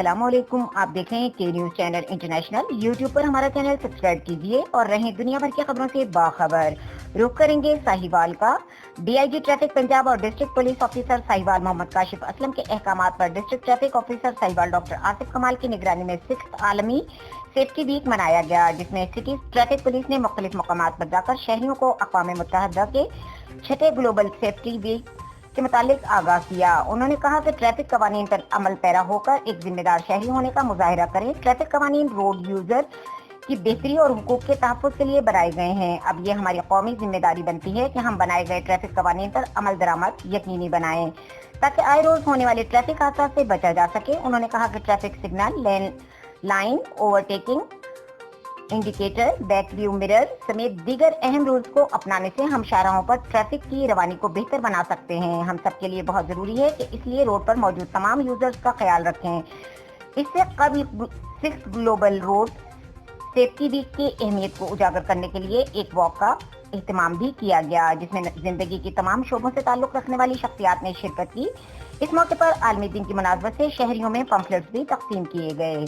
अस्सलाम वालेकुम। आप देख रहे हैं के न्यूज चैनल इंटरनेशनल। यूट्यूब पर हमारा चैनल सब्सक्राइब कीजिए और रहें दुनिया भर की खबरों से बाखबर। रुख करेंगे साहिवाल का। डीआईजी ट्रैफिक पंजाब और district police officer Sahiwal Mohammad Kashif Aslam के अहकामात पर district traffic officer Sahiwal doctor Asif Kamal की निगरानी में 6th आलमी सेफ्टी वीक मनाया गया, जिसमें सिटी ट्रैफिक पुलिस ने मुख्तलिफ मकामात पर जाकर शहरियों को अक़वाम मुत्तहिदा के 6th ग्लोबल सेफ्टी वीक के मुतालिक आगाह किया। उन्होंने कहा कि ट्रैफिक कवानीन पर अमल पैरा होकर एक जिम्मेदार शहरी होने का मुजाहिरा करें। ट्रैफिक कवानीन रोड यूजर की बेहतरी और हुकूक के तहफ़्फ़ुज़ के लिए बनाए गए हैं। अब ये हमारी कौमी जिम्मेदारी बनती है कि हम बनाए गए ट्रैफिक कवानीन पर अमल दरामद यकीनी बनाएं ताकि आए रोज होने वाले ट्रैफिक हादसा से बचा जा सके। उन्होंने कहा कि traffic signal, line overtaking, indicator, back view mirror समेत दीगर अहम रूल्स को अपनाने से हम शाहराहों पर ट्रैफिक की रवानी को बेहतर बना सकते हैं। हम सबके लिए बहुत जरूरी है कि इसलिए रोड पर मौजूद तमाम यूजर्स का ख्याल रखें। इससे कबल 6th global road safety week की अहमियत को उजागर करने के लिए एक वॉक का एहतमाम भी किया गया, जिसमें जिंदगी की तमाम शोबों से ताल्लुक रखने वाली शख्सियात ने शिरकत की। इस मौके पर आलमी दिन की मुनासबत से शहरियों में पम्फलेट्स भी तकसीम किए गए।